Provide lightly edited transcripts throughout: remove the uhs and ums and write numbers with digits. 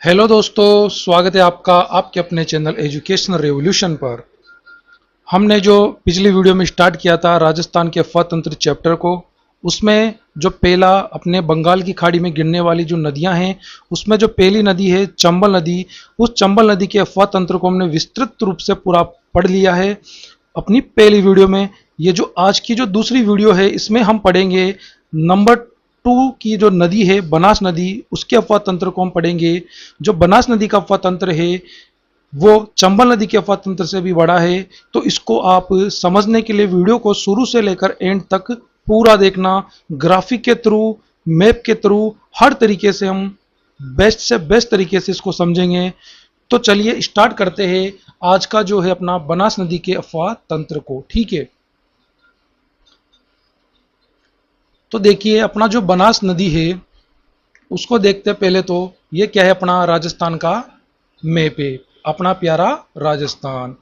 Hello दोस्तों, स्वागत है आपका आपके अपने चैनल एजुकेशनल रेवोल्यूशन पर। हमने जो पिछली वीडियो में स्टार्ट किया था राजस्थान के अफवाह तंत्र चैप्टर को, उसमें जो पहला अपने बंगाल की खाड़ी में गिरने वाली जो नदियां हैं, उसमें जो पहली नदी है चंबल नदी, उस चंबल नदी के अफवाह तंत्र को हमने विस्तृत रूप से पूरा पढ़ लिया है अपनी पहली वीडियो में। ये जो आज की जो दूसरी वीडियो है, इसमें हम पढ़ेंगे नंबर 2 की जो नदी है बनास नदी, उसके अफवाह तंत्र को हम पढ़ेंगे। जो बनास नदी का अफवाह तंत्र है वो चंबल नदी के अफवाह तंत्र से भी बड़ा है। तो इसको आप समझने के लिए वीडियो को शुरू से लेकर एंड तक पूरा देखना। ग्राफिक के थ्रू, मैप के थ्रू, हर तरीके से हम बेस्ट से बेस्ट तरीके से इसको समझेंगे। तो चलिए स्टार्ट करते हैं आज का जो है अपना बनास नदी के अफवाह तंत्र को। ठीक है, तो देखिए अपना जो बनास नदी है उसको देखते हैं। पहले तो ये क्या है, अपना राजस्थान का मैप है, अपना प्यारा राजस्थान।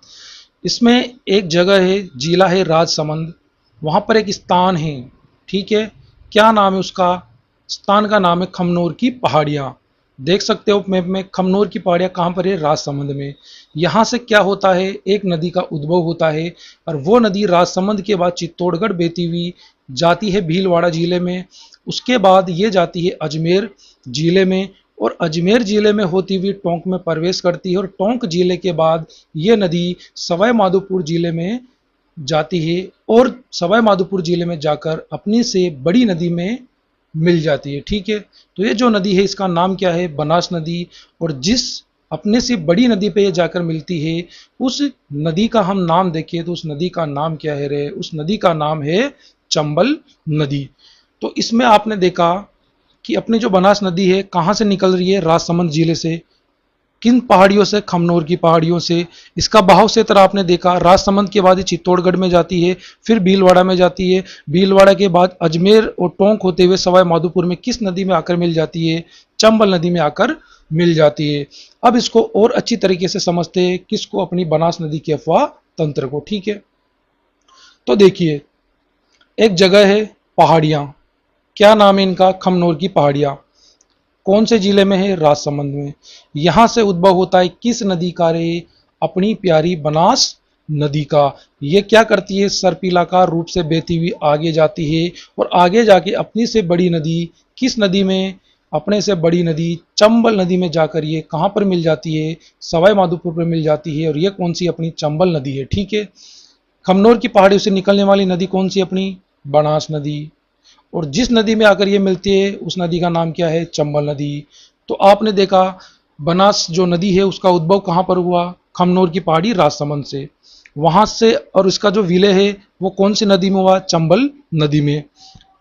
इसमें एक जगह है, जिला है राजसमंद, वहां पर एक स्थान है। ठीक है, क्या नाम है उसका? स्थान का नाम है खमनोर की पहाड़ियां। देख सकते हो मैप में खमनोर की पहाड़ियां कहाँ पर है? राजसमंद में। यहाँ से क्या होता है, एक नदी का उद्भव होता है और वो नदी राजसमंद के बाद चित्तौड़गढ़ बहती हुई जाती है भीलवाड़ा जिले में। उसके बाद ये जाती है अजमेर जिले में और अजमेर जिले में होती हुई टोंक में प्रवेश करती है और टोंक जिले के बाद ये नदी सवाई माधोपुर जिले में जाती है और सवाई माधोपुर जिले में जाकर अपनी से बड़ी नदी में मिल जाती है। ठीक है, तो ये जो नदी है इसका नाम क्या है? बनास नदी। और जिस अपने से बड़ी नदी पे ये जाकर मिलती है, उस नदी का हम नाम देखें तो उस नदी का नाम क्या है रे? उस नदी का नाम है चंबल नदी। तो इसमें आपने देखा कि अपनी जो बनास नदी है कहाँ से निकल रही है? राजसमंद जिले से। किन पहाड़ियों से? खमनोर की पहाड़ियों से। इसका बहाव क्षेत्र आपने देखा, राजसमंद के बाद ये चित्तौड़गढ़ में जाती है, फिर भीलवाड़ा में जाती है, भीलवाड़ा के बाद अजमेर और टोंक होते हुए सवाई माधोपुर में किस नदी में आकर मिल जाती है? चंबल नदी में आकर मिल जाती है। अब इसको और अच्छी तरीके से समझते हैं, किसको? अपनी बनास नदी के अफवाह तंत्र को। ठीक है, तो देखिए एक जगह है पहाड़ियां, क्या नाम है इनका? खमनोर की पहाड़ियां। कौन से जिले में है? राजसमंद में। यहां से उद्भव होता है किस नदी का रे? अपनी प्यारी बनास नदी का। ये क्या करती है? सर्पिलाकार रूप से बहती हुई आगे जाती है और आगे जाके अपनी से बड़ी नदी, किस नदी में? अपने से बड़ी नदी चंबल नदी में जाकर ये कहां पर मिल जाती है? सवाई माधोपुर पर मिल जाती है। और ये कौन सी? अपनी चंबल नदी है। ठीक है, खमनोर की पहाड़ियों से निकलने वाली नदी कौन सी? अपनी बनास नदी। और जिस नदी में आकर ये मिलती है उस नदी का नाम क्या है? चंबल नदी। तो आपने देखा बनास जो नदी है उसका उद्भव कहाँ पर हुआ? खमनोर की पहाड़ी राजसमंद से। वहां से और इसका जो विलय है वो कौन सी नदी में हुआ? चंबल नदी में।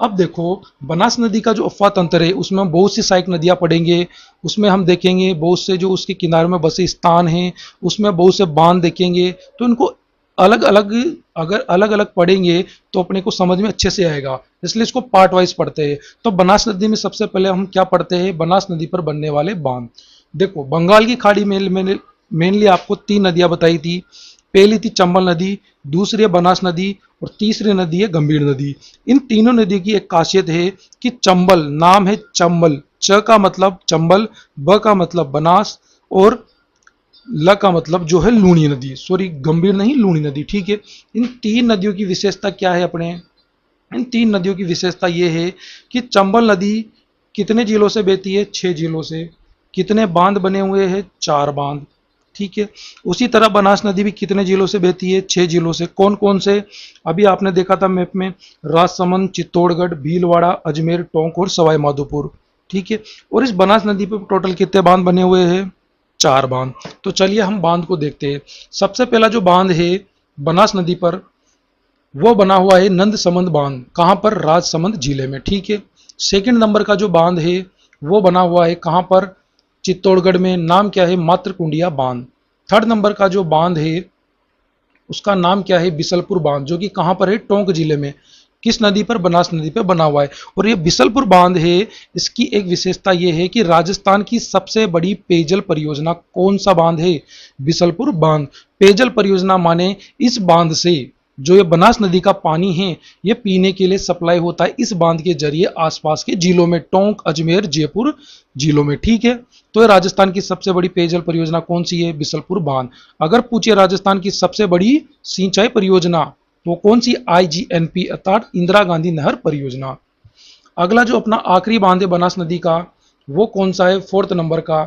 अब देखो बनास नदी का जो अफवाह तंत्र है उसमें हम बहुत सी सहायक नदियां पढ़ेंगे। उसमें हम देखेंगे बहुत से जो उसके किनारे में बसे स्थान हैं, उसमें बहुत से बांध देखेंगे। तो इनको अलग अलग, अगर अलग अलग पढ़ेंगे तो अपने को समझ में अच्छे से आएगा, इसलिए इसको पार्ट वाइज पढ़ते हैं। तो बनास नदी में सबसे पहले हम क्या पढ़ते हैं? बनास नदी पर बनने वाले बांध। देखो बंगाल की खाड़ी में मैंने मेनली आपको 3 नदियां बताई थी। पहली थी चंबल नदी, दूसरी है बनास नदी और तीसरी नदी है गंभीर नदी। इन तीनों नदी की एक खासियत है कि चंबल, नाम है चंबल, च का मतलब चंबल, ब का मतलब बनास और ल का मतलब जो है लूणी नदी, सॉरी गंभीर नहीं, लूणी नदी। ठीक है, इन 3 नदियों की विशेषता क्या है अपने? इन 3 नदियों की विशेषता ये है कि चंबल नदी कितने जिलों से बहती है? 6 जिलों से। कितने बांध बने हुए हैं? 4 बांध। ठीक है, उसी तरह बनास नदी भी कितने जिलों से बहती है? 6 जिलों से। कौन कौन से? अभी आपने देखा था मैप में, राजसमंद, चित्तौड़गढ़, भीलवाड़ा, अजमेर, टोंक और सवाई माधोपुर। ठीक है, और इस बनास नदी पर टोटल कितने बांध बने हुए हैं? 4 बांध। तो चलिए हम बांध को देखते हैं। सबसे पहला जो बांध है बनास नदी पर वो बना हुआ है नंद समंद बांध। कहां पर? राजसमंद जिले में। ठीक है, सेकंड नंबर का जो बांध है वो बना हुआ है कहां पर? चित्तौड़गढ़ में। नाम क्या है? मातृकुंडिया बांध। थर्ड नंबर का जो बांध है उसका नाम क्या है? बिसलपुर बांध, जो कि कहां पर है? टोंक जिले में। किस नदी पर? बनास नदी पर बना हुआ है। और ये बिसलपुर बांध है, इसकी एक विशेषता ये है कि राजस्थान की सबसे बड़ी पेयजल परियोजना कौन सा बांध है? बिसलपुर बांध। पेयजल परियोजना माने इस बांध से जो ये बनास नदी का पानी है ये पीने के लिए सप्लाई होता है इस बांध के जरिए आसपास के जिलों में, टोंक, अजमेर, जयपुर जिलों में। ठीक है, तो ये राजस्थान की सबसे बड़ी पेयजल परियोजना कौन सी है? बिसलपुर बांध। अगर पूछे राजस्थान की सबसे बड़ी सिंचाई परियोजना तो कौन सी? IGNP अर्थात इंदिरा गांधी नहर परियोजना। अगला जो अपना आखिरी बांध है बनास नदी का, वो कौन सा है? 4th नंबर का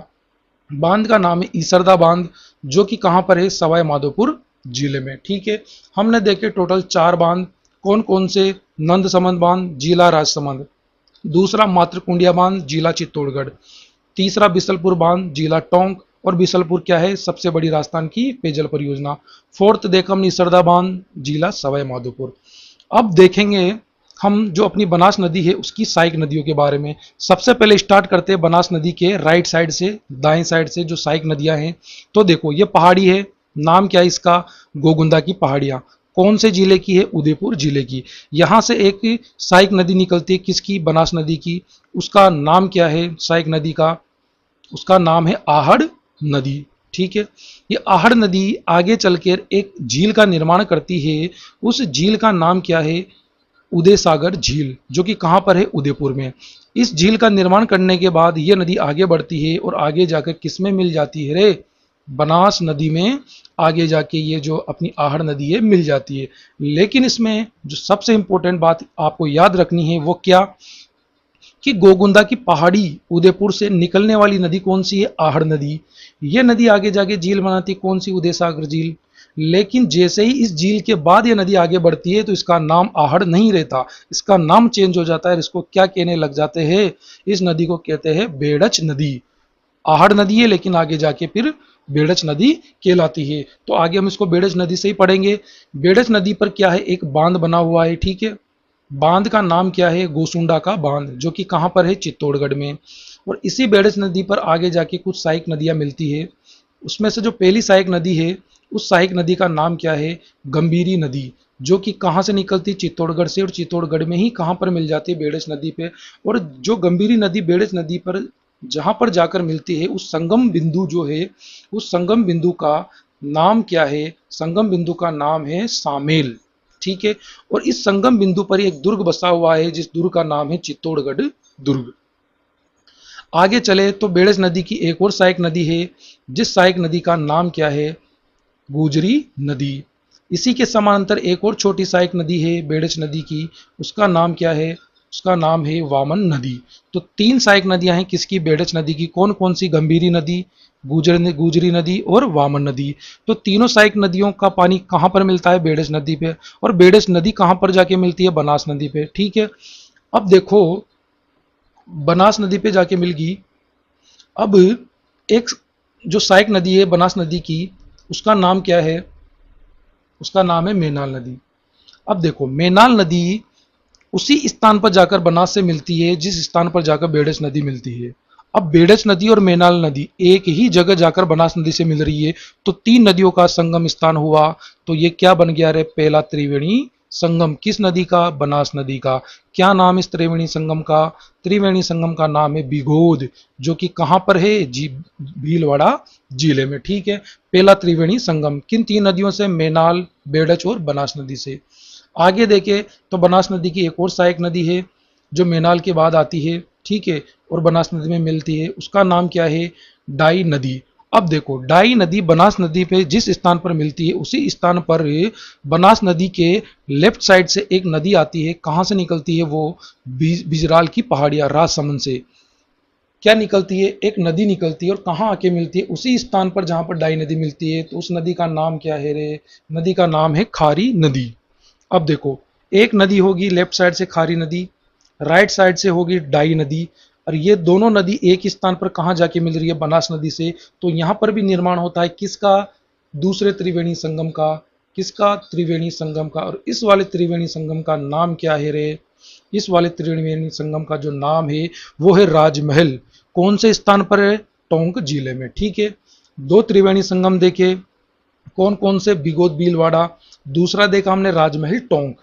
बांध का नाम है ईसरदा बांध, जो कि कहां पर है? सवाई माधोपुर जिले में। ठीक है, हमने देखे टोटल 4 बांध। कौन कौन से? नंद समंद बांध, जिला राजसमंद। दूसरा मातृकुंडिया बांध, जिला चित्तौड़गढ़। तीसरा बिसलपुर बांध, जिला टोंक। और बिसलपुर क्या है? सबसे बड़ी राजस्थान की पेयजल परियोजना। 4th देखा हमने ईसरदा बांध, जिला सवाई माधोपुर। अब देखेंगे हम जो अपनी बनास नदी है उसकी सहायक नदियों के बारे में। सबसे पहले स्टार्ट करते हैं बनास नदी के राइट साइड से, दाएं साइड से जो सहायक नदियां हैं। तो देखो ये पहाड़ी है, नाम क्या है इसका? गोगुंदा की पहाड़ियां। कौन से जिले की है? उदयपुर जिले की। यहां से एक सहायक नदी निकलती है, किसकी? बनास नदी की। उसका नाम क्या है सहायक नदी का? उसका नाम है आहड़ नदी। ठीक है, ये आहड़ नदी आगे चलकर एक झील का निर्माण करती है। उस झील का नाम क्या है? उदय सागर झील, जो कि कहां पर है? उदयपुर में। इस झील का निर्माण करने के बाद यह नदी आगे बढ़ती है और आगे जाकर किसमें मिल जाती है रे? बनास नदी में आगे जाके ये जो अपनी आहड़ नदी है मिल जाती है। लेकिन इसमें जो सबसे इंपॉर्टेंट बात आपको याद रखनी है वो क्या? कि गोगुंदा की पहाड़ी उदयपुर से निकलने वाली नदी कौन सी है? आहड़ नदी। यह नदी आगे जाके झील बनाती है, कौन सी? उदय सागर झील। लेकिन जैसे ही इस झील के बाद यह नदी आगे बढ़ती है तो इसका नाम आहड़ नहीं रहता, इसका नाम चेंज हो जाता है। इसको क्या कहने लग जाते हैं? इस नदी को कहते हैं बेड़च नदी। आहड़ नदी है लेकिन आगे जाके फिर बेड़च नदी कहलाती है। तो आगे हम इसको बेड़च नदी से ही पढ़ेंगे। बेड़च नदी पर क्या है? एक बांध बना हुआ है। ठीक है, बांध का नाम क्या है? गोसुंडा का बांध, जो कि कहां पर है? चित्तौड़गढ़ में। और इसी बेड़च नदी पर आगे जाके कुछ सहायक नदियां मिलती है। उसमें से जो पहली सहायक नदी है, उस सहायक नदी का नाम क्या है? गंभीरी नदी, जो कि कहां से निकलती? चित्तौड़गढ़ से। और चित्तौड़गढ़ में ही कहां पर मिल जाती है? बेड़च नदी पे। और जो गंभीरी नदी बेड़च नदी पर जहां पर जाकर मिलती है, उस संगम बिंदु जो है, उस संगम बिंदु का नाम क्या है? संगम बिंदु का नाम है सामेल। ठीक है, और इस संगम बिंदु पर एक दुर्ग बसा हुआ है, जिस दुर्ग का नाम है चित्तौड़गढ़ दुर्ग। आगे चले तो बेड़च नदी की एक और सहायक नदी है, जिस सहायक नदी का नाम क्या है? गुजरी नदी। इसी के समांतर एक और छोटी सहायक नदी है बेड़च नदी की, उसका नाम क्या है? उसका नाम है वामन नदी। तो 3 सहायक नदियां हैं किसकी? बेड़च नदी की। कौन कौन सी? गंभीरी नदी, गुजरी नदी और वामन नदी। तो तीनों सहायक नदियों का पानी कहां पर मिलता है? बेड़च नदी पे। और बेड़च नदी कहां पर जाके मिलती है? बनास नदी पे। ठीक है, अब देखो बनास नदी पे जाके मिल गई। अब एक जो सहायक नदी है बनास नदी की, उसका नाम क्या है? उसका नाम है मेनाल नदी। अब देखो मेनाल नदी उसी स्थान पर जाकर बनास से मिलती है जिस स्थान पर जाकर बेड़च नदी मिलती है। अब बेड़च नदी और मेनाल नदी एक ही जगह जाकर बनास नदी से मिल रही है, तो 3 नदियों का संगम स्थान हुआ। तो ये क्या बन गया रे? पहला त्रिवेणी संगम। किस नदी का? बनास नदी का। क्या नाम इस त्रिवेणी संगम का? त्रिवेणी संगम का नाम है बिगोद, जो कि कहां पर है? भीलवाड़ा जिले में। ठीक है, पहला त्रिवेणी संगम किन 3 नदियों से? मेनाल, बेड़च और बनास नदी से। आगे देखें तो बनास नदी की एक और सहायक नदी है जो मेनाल के बाद आती है। ठीक है, और बनास नदी में मिलती है, उसका नाम क्या है? डाई नदी। अब देखो डाई नदी बनास नदी पे जिस स्थान पर मिलती है उसी स्थान पर बनास नदी के लेफ्ट साइड से एक नदी आती है। कहां से निकलती है वो? बिजराल की पहाड़ियां, राजसमंद से क्या निकलती है? एक नदी निकलती है। और कहां आके मिलती है? उसी स्थान पर जहां पर डाई नदी मिलती है। तो उस नदी का नाम क्या है रे? नदी का नाम है खारी नदी। अब देखो एक नदी होगी लेफ्ट साइड से खारी नदी, राइट साइड से होगी डाई नदी, और ये दोनों नदी एक ही स्थान पर कहां जाके मिल रही है? बनास नदी से। तो यहां पर भी निर्माण होता है किसका? दूसरे त्रिवेणी संगम का। किसका? त्रिवेणी संगम का। और इस वाले त्रिवेणी संगम का नाम क्या है रे? इस वाले त्रिवेणी संगम का जो नाम है वो है राजमहल। कौन से स्थान पर है? टोंक जिले में। ठीक है, 2 त्रिवेणी संगम देखे, कौन कौन से? बिगोद भीलवाड़ा, दूसरा देखा हमने राजमहल टोंक।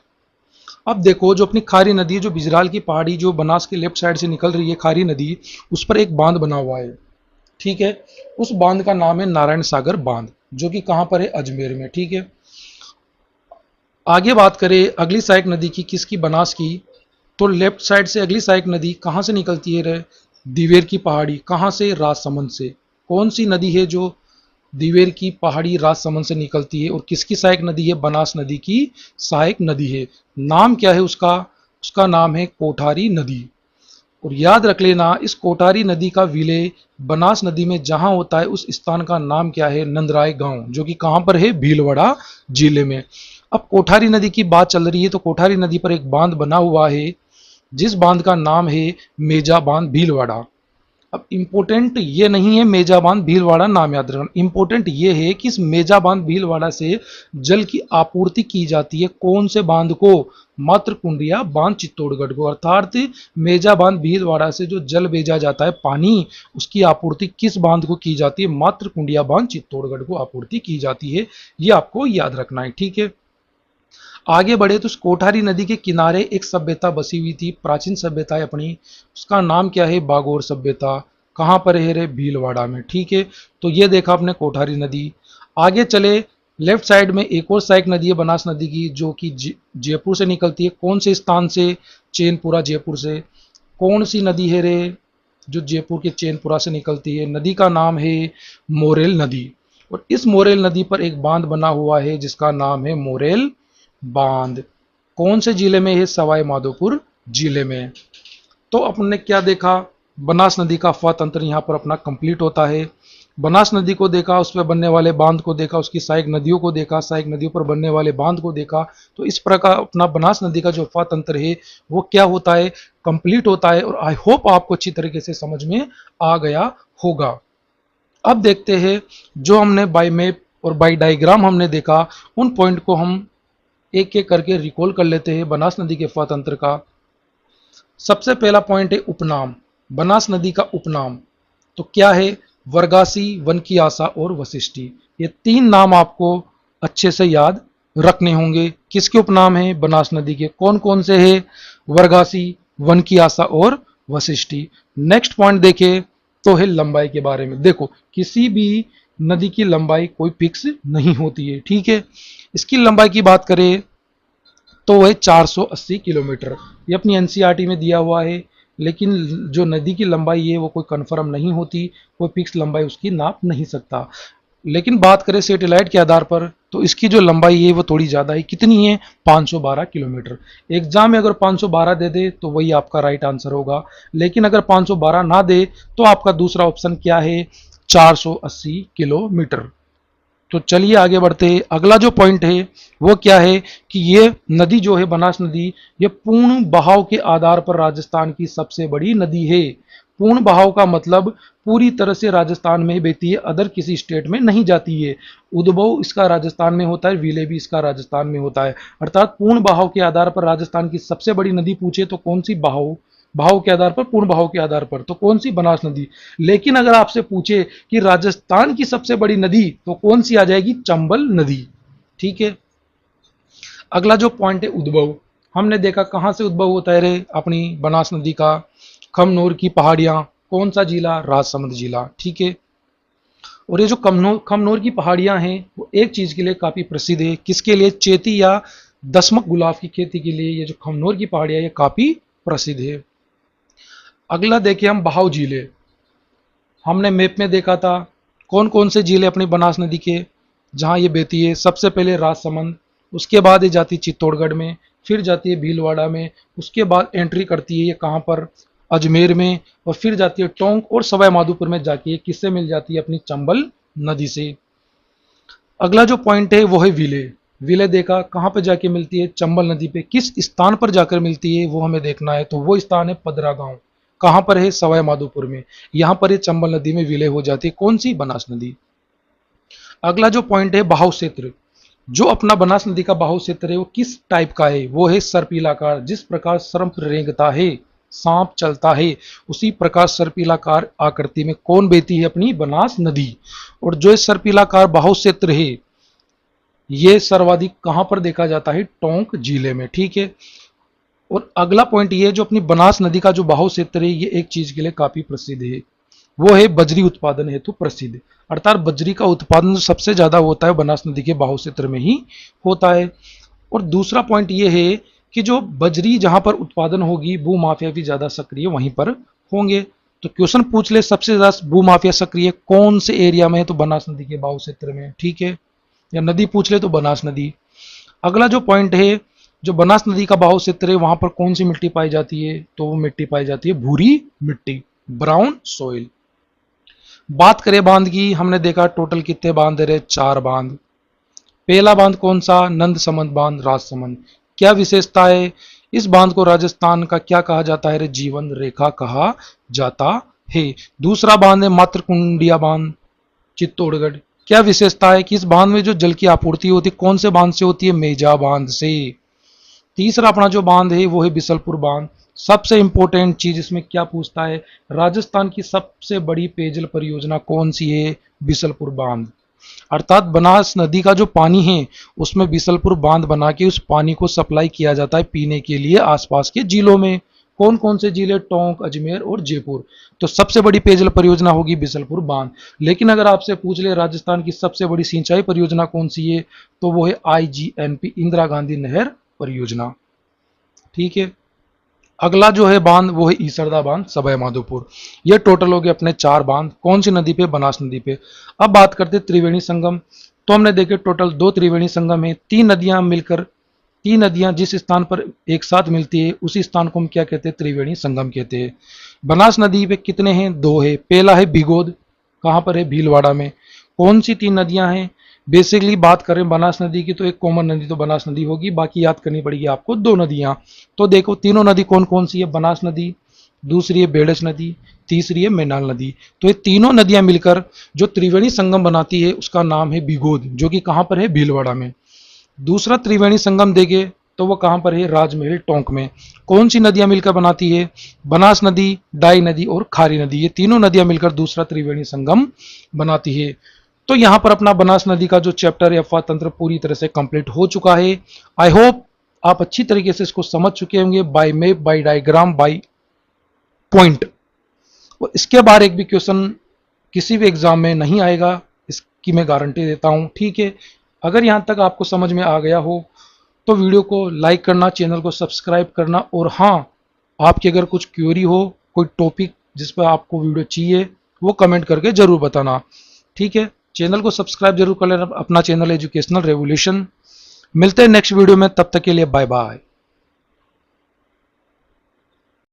अब देखो जो अपनी खारी नदी, जो बिजराल की पहाड़ी जो बनास के लेफ्ट साइड से निकल रही है खारी नदी, उस पर एक बांध बना हुआ है। ठीक है, उस बांध का नाम है नारायण सागर बांध, जो कि कहां पर है? अजमेर में। ठीक है, आगे बात करें अगली सहायक नदी की, किसकी? बनास की। तो लेफ्ट साइड से अगली सहायक नदी कहां से निकलती है रे? दिवेर की पहाड़ी कहाँ से? राजसमंद से। कौन सी नदी है जो दिवेर की पहाड़ी राजसमंद से निकलती है और किसकी सहायक नदी है? बनास नदी की सहायक नदी है। नाम क्या है उसका? उसका नाम है कोठारी नदी। और याद रख लेना, इस कोठारी नदी का विलय बनास नदी में जहां होता है उस स्थान का नाम क्या है? नंदराय गांव, जो कि कहां पर है? भीलवाड़ा जिले में। अब कोठारी नदी की बात चल रही है तो कोठारी नदी पर एक बांध बना हुआ है जिस बांध का नाम है मेजा बांध भीलवाड़ा। अब इंपॉर्टेंट ये नहीं है मेजा बांध भीलवाड़ा नाम याद रखना, इंपॉर्टेंट ये है कि इस मेजा बांध भीलवाड़ा से जल की आपूर्ति की जाती है कौन से बांध को? मात्र कुंडिया बांध चित्तौड़गढ़ को। अर्थात मेजा बांध भीलवाड़ा से जो जल भेजा जाता है पानी, उसकी आपूर्ति किस बांध को की जाती है? मात्र कुंडिया बांध चित्तौड़गढ़ को आपूर्ति की जाती है। ये आपको याद रखना है, ठीक है। आगे बढ़े तो उस कोठारी नदी के किनारे एक सभ्यता बसी हुई थी, प्राचीन सभ्यता है अपनी। उसका नाम क्या है? बागोर सभ्यता। कहाँ पर है रे? भीलवाड़ा में, ठीक है। तो ये देखा आपने कोठारी नदी। आगे चले, लेफ्ट साइड में एक और सहायक नदी है बनास नदी की, जो कि जयपुर से निकलती है। कौन से स्थान से? चैनपुरा, जयपुर से। कौन सी नदी है रे जो जयपुर के चैनपुरा से निकलती है? नदी का नाम है मोरेल नदी। और इस मोरेल नदी पर एक बांध बना हुआ है जिसका नाम है मोरेल बांध। कौन से जिले में है? सवाई माधोपुर जिले में। तो अपने क्या देखा? बनास नदी का अफवाह तंत्र यहाँ पर अपना कंप्लीट होता है। बनास नदी को देखा, उस पर बनने वाले बांध को देखा, उसकी सहायक नदियों को देखा, सहायक नदियों पर बनने वाले बांध को देखा। तो इस प्रकार अपना बनास नदी का जो अफवाह तंत्र है वो क्या होता है? कंप्लीट होता है। और आई होप आपको अच्छी तरीके से समझ में आ गया होगा। अब देखते हैं जो हमने बाय मैप और बाय डायग्राम हमने देखा, उन पॉइंट को हम एक एक करके रिकॉल कर लेते हैं बनास नदी के अफवाह तंत्र का। सबसे पहला पॉइंट है उपनाम। बनास नदी का उपनाम तो क्या है? वर्गासी, वन की आशा और वशिष्ठी। ये तीन नाम आपको अच्छे से याद रखने होंगे। किसके उपनाम है? बनास नदी के। कौन कौन से है? वर्गासी, वन की आशा और वशिष्ठी। नेक्स्ट पॉइंट देखें तो है लंबाई के बारे में। देखो, किसी भी नदी की लंबाई कोई फिक्स नहीं होती है, ठीक है। इसकी लंबाई की बात करें तो वह 480 किलोमीटर, ये अपनी एनसीईआरटी में दिया हुआ है। लेकिन जो नदी की लंबाई है वो कोई कंफर्म नहीं होती, कोई फिक्स लंबाई उसकी नाप नहीं सकता। लेकिन बात करें सैटेलाइट के आधार पर तो इसकी जो लंबाई है वो थोड़ी ज़्यादा है। कितनी है? 512 किलोमीटर। एग्जाम में अगर 512 दे दे तो वही आपका राइट आंसर होगा। लेकिन अगर 512 ना दे तो आपका दूसरा ऑप्शन क्या है? 480 किलोमीटर। तो चलिए आगे बढ़ते हैं। अगला जो पॉइंट है वो क्या है कि ये नदी जो है बनास नदी, ये पूर्ण बहाव के आधार पर राजस्थान की सबसे बड़ी नदी है। पूर्ण बहाव का मतलब पूरी तरह से राजस्थान में ही बहती है, अदर किसी स्टेट में नहीं जाती है। उद्भव इसका राजस्थान में होता है, विलय भी इसका राजस्थान में होता है। अर्थात पूर्ण बहाव के आधार पर राजस्थान की सबसे बड़ी नदी पूछे तो कौन सी? बहाव, भाव के आधार पर, पूर्ण भाव के आधार पर तो कौन सी? बनास नदी। लेकिन अगर आपसे पूछे कि राजस्थान की सबसे बड़ी नदी तो कौन सी आ जाएगी? चंबल नदी, ठीक है। अगला जो पॉइंट है उद्भव, हमने देखा कहां से उद्भव होता है रे अपनी बनास नदी का? खमनोर की पहाड़ियां। कौन सा जिला? राजसमंद जिला, ठीक है। और ये जो खमनोर की पहाड़ियां हैं वो एक चीज के लिए काफी प्रसिद्ध है। किसके लिए? चेती या दशमक गुलाब की खेती के लिए ये जो खमनोर की पहाड़ियां ये काफी प्रसिद्ध है। अगला देखिए हम बहाव जिले। हमने मैप में देखा था कौन कौन से जिले अपनी बनास नदी के जहां ये बहती है। सबसे पहले राजसमंद, उसके बाद ये जाती है चित्तौड़गढ़ में, फिर जाती है भीलवाड़ा में, उसके बाद एंट्री करती है ये कहां पर? अजमेर में, और फिर जाती है टोंक और सवाई माधोपुर में जाके ये किससे मिल जाती है? अपनी चंबल नदी से। अगला जो पॉइंट है वो है विलय। विलय देखा कहां पर जाके मिलती है? चंबल नदी पे। किस स्थान पर जाकर मिलती है वो हमें देखना है, तो वो स्थान है पदरा गांव। कहां पर है? सवाई माधोपुर में। यहां पर ये चंबल नदी में विलय हो जाती है। कौन सी? बनास नदी। अगला जो पॉइंट है बहाव क्षेत्र। जो अपना बनास नदी का बहाव क्षेत्र है वो किस टाइप का है? वो है सर्पिलाकार। जिस प्रकार सर्प रेंगता है, सांप चलता है, उसी प्रकार सर्पिलाकार आकृति में कौन बहती है? अपनी बनास नदी। और जो सर्पिलाकार बहाव क्षेत्र है ये सर्वाधिक कहां पर देखा जाता है? टोंक जिले में, ठीक है। और अगला पॉइंट ये जो अपनी बनास नदी का जो बहाव क्षेत्र है ये एक चीज के लिए काफी प्रसिद्ध है, वो है बजरी उत्पादन हेतु प्रसिद्ध। अर्थात बजरी का उत्पादन सबसे ज्यादा होता है बनास नदी के बहाव क्षेत्र में ही होता है। और दूसरा पॉइंट ये है कि जो बजरी जहां पर उत्पादन होगी भू माफिया भी ज्यादा सक्रिय वहीं पर होंगे। तो क्वेश्चन पूछ ले सबसे ज्यादा भूमाफिया सक्रिय कौन से एरिया में है, तो बनास नदी के बहाव क्षेत्र में, ठीक है। या नदी पूछ ले तो बनास नदी। अगला जो पॉइंट है, जो बनास नदी का बहाव क्षेत्र है वहां पर कौन सी मिट्टी पाई जाती है, तो वो मिट्टी पाई जाती है भूरी मिट्टी, ब्राउन सोइल। बात करें बांध की, हमने देखा टोटल कितने बांध रहे, 4 बांध। पहला बांध कौन सा, नंद समंद बांध राजसमंद। क्या विशेषता है, इस बांध को राजस्थान का क्या कहा जाता है, जीवन रेखा कहा जाता है। दूसरा बांध है मातृकुंडिया बांध चित्तौड़गढ़। क्या विशेषता है कि इस बांध में जो जल की आपूर्ति होती है कौन से बांध से होती है, मेजा बांध से। तीसरा अपना जो बांध है वो है बिसलपुर बांध। सबसे इंपॉर्टेंट चीज इसमें क्या पूछता है, राजस्थान की सबसे बड़ी पेयजल परियोजना कौन सी है, बिसलपुर बांध। अर्थात बनास नदी का जो पानी है उसमें बिसलपुर बांध बना के उस पानी को सप्लाई किया जाता है पीने के लिए आसपास के जिलों में। कौन कौन से जिले, टोंक, अजमेर और जयपुर। तो सबसे बड़ी पेयजल परियोजना होगी बिसलपुर बांध। लेकिन अगर आपसे पूछ ले राजस्थान की सबसे बड़ी सिंचाई परियोजना कौन सी है, तो वो है IGNP, इंदिरा गांधी नहर परियोजना, ठीक है। अगला जो है बांध वो है ईसरदा बांध सवाई माधोपुर। ये टोटल हो गए अपने 4 बांध, कौन सी नदी पे, बनास नदी पे। अब बात करते त्रिवेणी संगम। तो हमने देखे टोटल 2 त्रिवेणी संगम है, 3 नदियां मिलकर, 3 नदियां जिस स्थान पर एक साथ मिलती है उसी स्थान को हम क्या कहते हैं, त्रिवेणी संगम कहते हैं। बनास नदी पे कितने हैं, 2 है। पहला है भिगोद, कहां पर है, भीलवाड़ा में। कौन सी 3 नदियां हैं, बेसिकली बात करें बनास नदी की तो एक कॉमन नदी तो बनास नदी होगी, बाकी याद करनी पड़ेगी आपको 2 नदियां। तो देखो तीनों नदी कौन कौन सी है, बनास नदी, दूसरी है बेड़स नदी, तीसरी है मैनाल नदी। तो ये तीनों नदियां मिलकर जो त्रिवेणी संगम बनाती है उसका नाम है भिगोद, जो कि कहां पर है, भीलवाड़ा में। दूसरा त्रिवेणी संगम देखे तो वो कहां पर है, राजमहल टोंक में। कौन सी नदियां मिलकर बनाती है, बनास नदी, डाई नदी और खारी नदी। ये तीनों नदियां मिलकर दूसरा त्रिवेणी संगम बनाती है। तो यहां पर अपना बनास नदी का जो चैप्टर है अफवाह तंत्र पूरी तरह से कंप्लीट हो चुका है। आई होप आप अच्छी तरीके से इसको समझ चुके होंगे, by map, by diagram, by point. और इसके बाहर एक भी क्वेश्चन किसी भी एग्जाम में नहीं आएगा, इसकी मैं गारंटी देता हूं, ठीक है। अगर यहां तक आपको समझ में आ गया हो तो वीडियो को लाइक करना, चैनल को सब्सक्राइब करना, और हाँ, आपकी अगर कुछ क्वेरी हो, कोई टॉपिक जिस पर आपको वीडियो चाहिए, वो कमेंट करके जरूर बताना, ठीक है। चैनल को सब्सक्राइब जरूर कर लेना, अपना चैनल एजुकेशनल रेवोल्यूशन। मिलते हैं नेक्स्ट वीडियो में, तब तक के लिए बाय बाय।